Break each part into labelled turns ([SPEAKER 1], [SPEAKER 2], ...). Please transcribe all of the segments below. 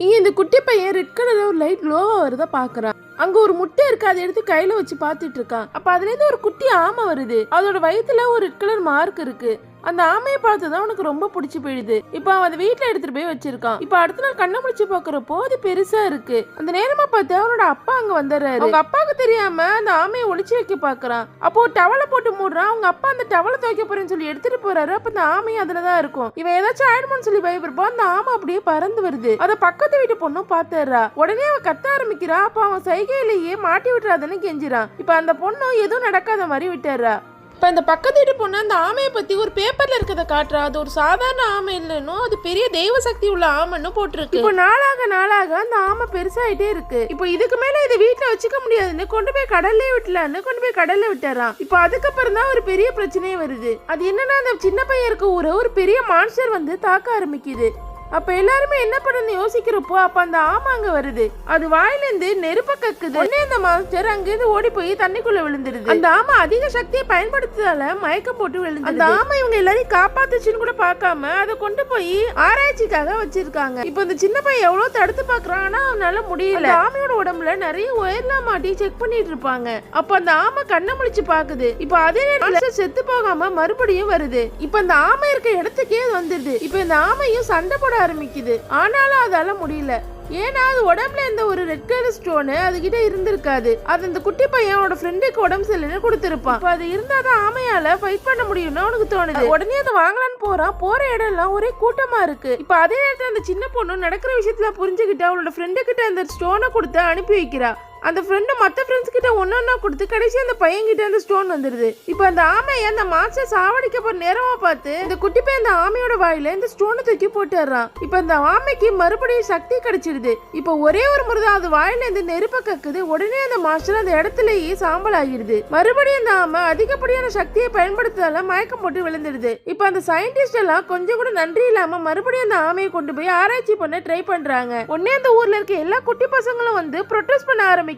[SPEAKER 1] இந்த குட்டி பையன் ரெட் கலர்ல ஒரு லைட் க்ளோவா வருதா பாக்குறான். அங்க ஒரு முட்டை இருக்கு, அதை எடுத்து கையில வச்சு பாத்துட்டு இருக்கான். அப்ப அதுல இருந்து ஒரு குட்டி ஆமை வருது. அதோட வயித்துல ஒரு ரெட் கலர் மார்க் இருக்கு. அந்த ஆமையை பார்த்துதான் அவனுக்கு ரொம்ப பிடிச்சி போயிடுது. இப்ப அவன் அதை வீட்டுல எடுத்துட்டு போய் வச்சிருக்கான். இப்ப அடுத்த நாள் கண்ணை முடிச்சு பாக்குறப்போ அது பெருசா இருக்கு. அந்த நேரமா பார்த்து அவனோட அப்பா அங்க வந்துடுறாரு. அவங்க அப்பாவுக்கு தெரியாம அந்த ஆமையை ஒளிச்சு வைக்க பாக்குறான். அப்போ டவலை போட்டு மூடுறான். அவங்க அப்பா அந்த டவலை துவைக்க போறேன்னு சொல்லி எடுத்துட்டு போறாரு. அப்ப அந்த ஆமையை அதுலதான் இருக்கும். இவன் ஏதாச்சும் ஆயிடுமோன்னு சொல்லி பயப்படுப்போ அந்த ஆமை அப்படியே பறந்து வருது. அத பக்கத்து வீட்டு பொண்ணும் பாத்துறா. உடனே அவன் கத்த ஆரம்பிக்கிறா. அப்ப அவன் சைகையிலேயே மாட்டி விட்டுறாதுன்னு கெஞ்சிரான். இப்ப அந்த பொண்ணும் எதுவும் நடக்காத மாதிரி விட்டுறா. இப்ப இந்த பக்கத்து வீட்டு பொண்ணு அந்த ஆமையை பத்தி ஒரு பேப்பர்ல இருக்கிறத காட்டுறா. அது ஒரு சாதாரண ஆமை இல்லைன்னு, அது பெரிய தெய்வ சக்தி உள்ள ஆமைன்னு போட்டிருக்கு. இப்போ நாளாக அந்த ஆமை பெருசாயிட்டே இருக்கு. இப்போ இதுக்கு மேல இதை வீட்டுல வச்சுக்க முடியாதுன்னு கொண்டு போய் கடல்ல விட்டுறான். இப்போ அதுக்கப்புறம் தான் ஒரு பெரிய பிரச்சனையே வருது. அது என்னன்னா, அந்த சின்ன பையன் இருக்க ஊரை ஒரு பெரிய மான்ஸ்டர் வந்து தாக்க ஆரம்பிக்குது. அப்ப எல்லாருமே என்ன பண்ணு யோசிக்கிறப்போ அப்ப அந்த ஆமை அங்க வருது. அது வாயிலிருந்து நெருப்ப கக்குது. உடனே அந்த மாஸ்டர் அங்கிருந்து ஓடி போய் தண்ணிக்குள்ள விழுந்துருது. அந்த ஆமை அதிக சக்தியை பயன்படுத்துறதால மயக்கம் போட்டு விழுந்து அந்த ஆமை இவங்க எல்லாரையும் காப்பாத்துச்சுன்னு கூட பார்க்காம அதை கொண்டு போய் ஆராய்ச்சிக்காக வச்சிருக்காங்க. இப்ப இந்த சின்ன பையன் எவ்வளவு தடுத்து பாக்குறான், ஆனா அவனால முடியல. ஆமையோட உடம்புல நிறைய ஒயர்லாம் மாட்டி செக் பண்ணிட்டு இருப்பாங்க. அப்ப அந்த ஆமை கண்ணை முழிச்சு பாக்குது. இப்ப அதே நேரத்துல செத்து போகாம மறுபடியும் வருது. இப்ப அந்த ஆமை இருக்க இடத்துக்கே வந்துருது. இப்ப இந்த ஆமையும் சண்டை போட ஆரம்பிக்குது. ஆனாலும் அதால முடியல. ஏன்னா அது உடம்புல இருந்த ஒரு ரெட் கலர் ஸ்டோனு அதுகிட்ட இருந்திருக்காது. அது அந்த குட்டி பையனோட ஃப்ரெண்டுக்கு உடம்பு சரியில்லைன்னு கொடுத்திருப்பான். அது இருந்தாதான் ஆமையால ஃபைட் பண்ண முடியும்னு அவனுக்கு தோணுது. உடனே அதை வாங்கலான்னு போறான். போற இடம் எல்லாம் ஒரே கூட்டமா இருக்கு. இப்ப அதே நேரத்துல அந்த சின்ன பொண்ணு நடக்கிற விஷயத்துல புரிஞ்சுக்கிட்டு அவளோட ஃப்ரெண்டு கிட்ட அந்த ஸ்டோனை கொடுத்து அனுப்பி வைக்கிறா. அந்த ஃப்ரெண்டு மற்ற ஃப்ரெண்ட்ஸ் கிட்ட ஒன்னொன்னா கொடுத்து கடைசி அந்த பையன் கிட்ட அந்த ஸ்டோன் வந்துருது. இப்போ அந்த ஆமையை அந்த மாஸ்டர் சாவடிக்க போற நேரமா பார்த்து இந்த குட்டி பையன் அந்த ஆமையோட வாயில இந்த ஸ்டோனை தூக்கி போட்டுறான். இப்போ அந்த ஆமைக்கு மறுபடியும் சக்தி கிடைச்சிடுது. இப்போ ஒரே ஒரு முறை தான் அது வாயில இருந்து நெருப்ப கக்குது. உடனே அந்த மாஸ்டர் அந்த இடத்துலயே சாம்பல் ஆகிடுது. மறுபடியும் அந்த ஆமை அதிகப்படியான சக்தியை பயன்படுத்தால மயக்கம் போட்டு விழுந்துடுது. இப்போ அந்த சயின்டிஸ்ட் எல்லாம் கொஞ்சம் கூட நன்றி இல்லாம மறுபடியும் அந்த ஆமையை கொண்டு போய் ஆராய்ச்சி பண்ண ட்ரை பண்றாங்க. உடனே அந்த ஊர்ல இருக்க எல்லா குட்டி பசங்களும் வந்து ப்ரொடெஸ்ட் பண்ண ஆரம்பிக்கிறாங்க.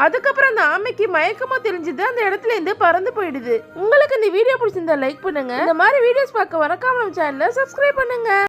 [SPEAKER 1] அதுக்கப்புறம் அந்த ஆமைக்கு மயக்கமா தெரிஞ்சது, அந்த இடத்துல இருந்து பறந்து போயிடுது. உங்களுக்கு இந்த வீடியோ பிடிச்சிருந்தா லைக் பண்ணுங்க. இந்த மாதிரி வீடியோஸ் பார்க்க மறக்காம நம்ம சேனலை சப்ஸ்கிரைப் பண்ணுங்க.